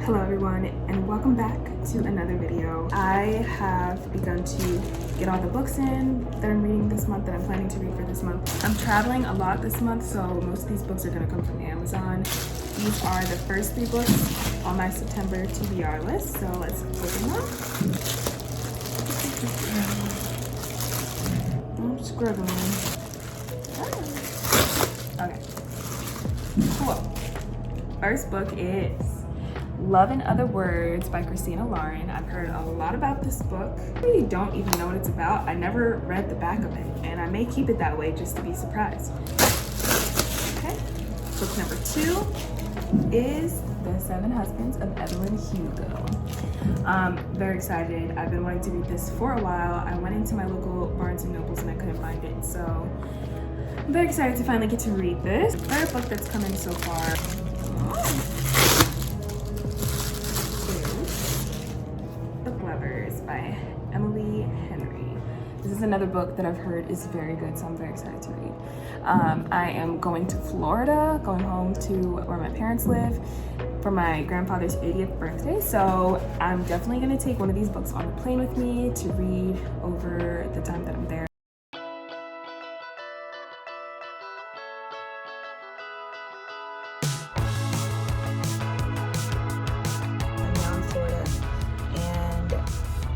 Hello everyone, and welcome back to another video. I have begun to get all the books in that I'm reading this month, that I'm planning to read for this month. I'm traveling a lot this month, so most of these books are gonna come from Amazon. These are the first 3 books on my September TBR list, so let's open them. I'm scribbling. Okay, cool. First book is Love in Other Words by Christina. I've heard a lot about this book. I really don't even know what it's about. I never read the back of it, and I may keep it that way just to be surprised. Okay, book number 2 is The 7 Husbands of Evelyn Hugo. Very excited. I've been wanting to read this for a while. I went into my local Barnes & Nobles and I couldn't find it, so I'm very excited to finally get to read this. Third book that's come in so far. By Emily Henry. This is another book that I've heard is very good, so I'm very excited to read. I am going to Florida, going home to where my parents live for my grandfather's 80th birthday, so I'm definitely going to take one of these books on the plane with me to read over the time that I'm there.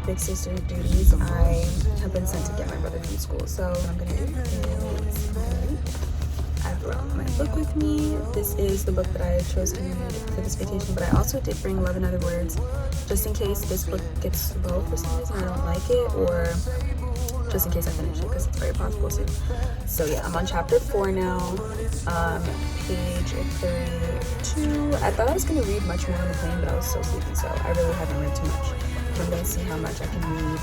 Big sister duties. I have been sent to get my brother from school, so what I'm gonna do is I brought my book with me. This is the book that I chose to read for this vacation, but I also did bring Love in Other Words just in case this book gets slow for some reason, I don't like it, or just in case I finish it, because it's very possible to. So yeah, I'm on chapter 4 now, page 32. I thought I was gonna read much more on the plane, but I was so sleepy, so I really haven't read too much. I'm gonna see how much I can read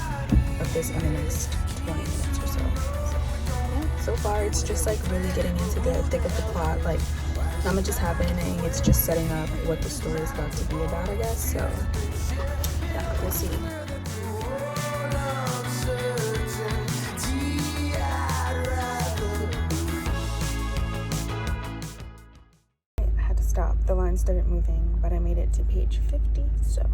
of this in the next 20 minutes or so. Yeah, so far it's just like really getting into the thick of the plot. Like, not much is happening, it's just setting up what the story is about to be about, I guess. So yeah, we'll see. I had to stop. The line started moving, but I made it to page 50, so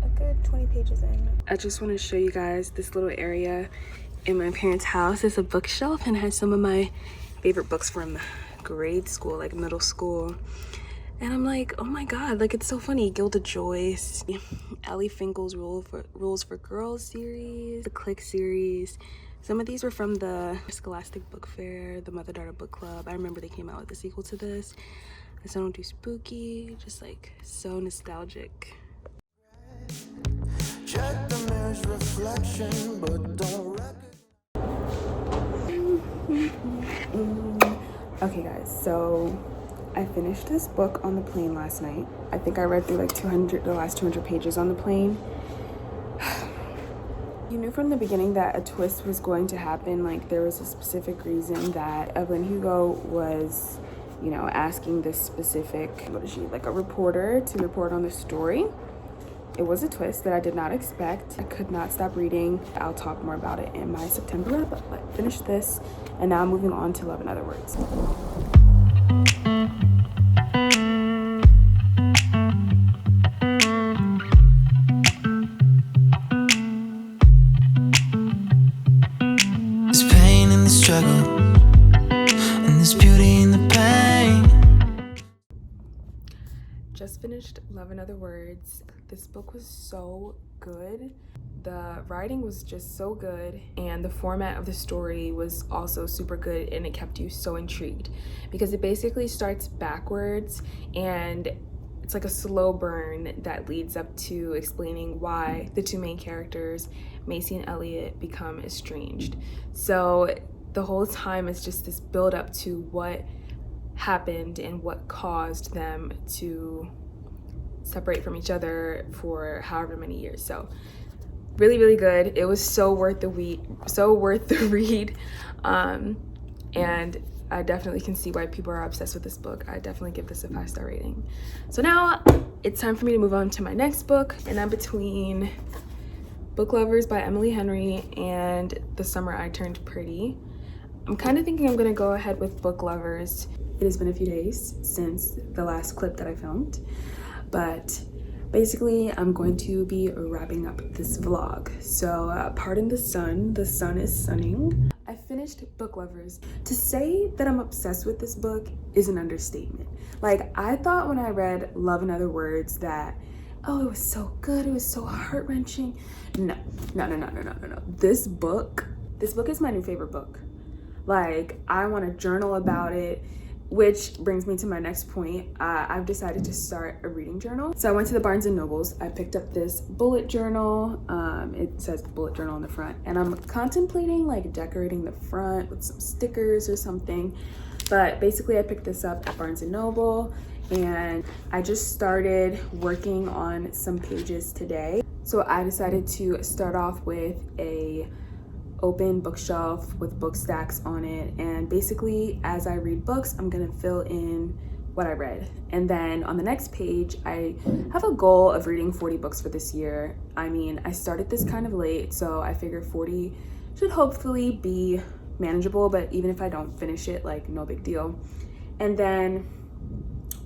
a good 20 pages in. I just want to show you guys this little area in my parents' house. It's a bookshelf and has some of my favorite books from grade school, like middle school. And I'm like, oh my god, like it's so funny. Gilda Joyce, Ellie Finkel's Rules for Girls series, the Click series. Some of these were from the Scholastic Book Fair, the Mother Daughter Book Club. I remember they came out with a sequel to this. I Don't Do Spooky, just like so nostalgic. Check the mirror's reflection, but don't Okay guys, so I finished this book on the plane last night. I think I read through like the last 200 pages on the plane. You knew from the beginning that a twist was going to happen. Like, there was a specific reason that Evelyn Hugo was, you know, asking this specific, what is she, like a reporter to report on the story. It was a twist that I did not expect. I could not stop reading. I'll talk more about it in my September, but I finished this, and now I'm moving on to Love in Other Words. There's pain in the struggle, and there's beauty in the pain. Just finished Love in Other Words. This book was so good. The writing was just so good, and the format of the story was also super good, and it kept you so intrigued because it basically starts backwards and it's like a slow burn that leads up to explaining why the 2 main characters, Macy and Elliot, become estranged. So the whole time it's just this build up to what happened and what caused them to separate from each other for however many years. So really, really good. It was so worth the read, and I definitely can see why people are obsessed with this book. I definitely give this a 5-star rating. So now it's time for me to move on to my next book, and I'm between Book Lovers by Emily Henry and The Summer I Turned Pretty. I'm kind of thinking I'm gonna go ahead with Book Lovers. It has been a few days since the last clip that I filmed, but basically I'm going to be wrapping up this vlog. So pardon the sun is sunning. I finished Book Lovers. To say that I'm obsessed with this book is an understatement. Like, I thought when I read Love and Other Words that, oh, it was so good, it was so heart-wrenching. No. This book is my new favorite book. Like, I want to journal about it, which brings me to my next point. I've decided to start a reading journal. So I went to the Barnes and Nobles. I picked up this bullet journal. It says bullet journal on the front, and I'm contemplating like decorating the front with some stickers or something. But basically I picked this up at Barnes and Noble, and I just started working on some pages today. So I decided to start off with a open bookshelf with book stacks on it, and basically as I read books I'm gonna fill in what I read. And then on the next page I have a goal of reading 40 books for this year. I mean, I started this kind of late, so I figure 40 should hopefully be manageable, but even if I don't finish it, like, no big deal. And then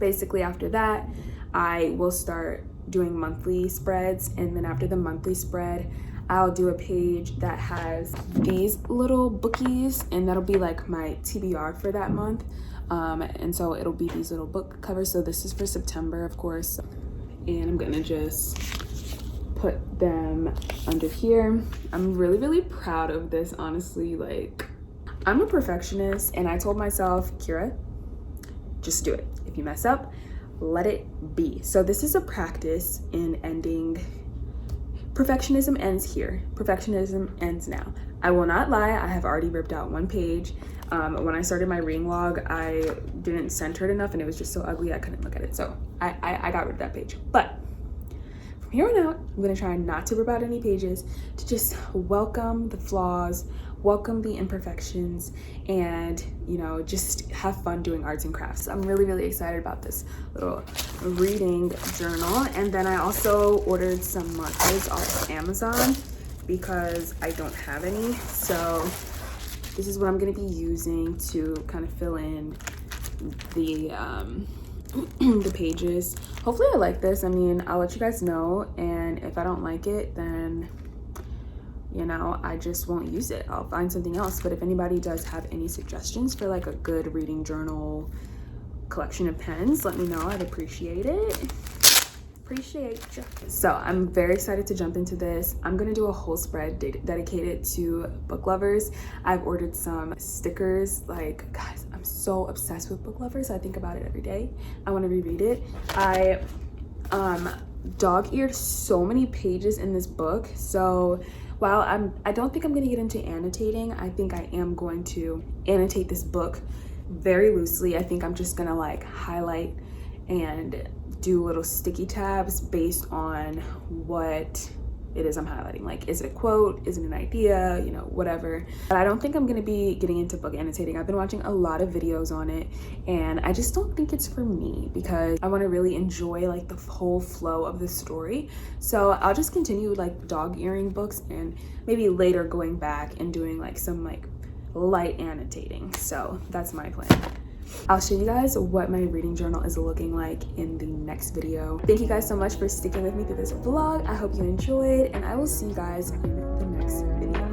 basically after that I will start doing monthly spreads, and then after the monthly spread I'll do a page that has these little bookies, and that'll be like my TBR for that month. And so it'll be these little book covers. So this is for September, of course, and I'm gonna just put them under here. I'm really proud of this, honestly. Like, I'm a perfectionist, and I told myself, Kira, just do it. If you mess up, let it be. So this is a practice in ending. Perfectionism ends here. Perfectionism ends now. I will not lie, I have already ripped out one page. When I started my reading log, I didn't center it enough, and it was just so ugly I couldn't look at it. So I got rid of that page. But from here on out, I'm gonna try not to rip out any pages, to just welcome the flaws, welcome the imperfections, and, you know, just have fun doing arts and crafts. I'm really excited about this little reading journal. And then I also ordered some markers off of Amazon because I don't have any. So this is what I'm gonna be using to kind of fill in the the pages. Hopefully I like this. I mean, I'll let you guys know, and if I don't like it, then, you know, I just won't use it. I'll find something else. But if anybody does have any suggestions for like a good reading journal collection of pens, let me know. I'd appreciate it. Appreciate you. So I'm very excited to jump into this. I'm gonna do a whole spread dedicated to Book Lovers. I've ordered some stickers. Like, guys, I'm so obsessed with Book Lovers. I think about it every day. I want to reread it. I dog-eared so many pages in this book. So while I don't think I'm gonna get into annotating, I think I am going to annotate this book very loosely. I think I'm just gonna like highlight and do little sticky tabs based on what it is I'm highlighting. Like, is it a quote? Is it an idea? You know, whatever. But I don't think I'm gonna be getting into book annotating. I've been watching a lot of videos on it, and I just don't think it's for me because I wanna really enjoy like the whole flow of the story. So I'll just continue like dog-earing books, and maybe later going back and doing like some like light annotating. So that's my plan. I'll show you guys what my reading journal is looking like in the next video. Thank you guys so much for sticking with me through this vlog. I hope you enjoyed, and I will see you guys in the next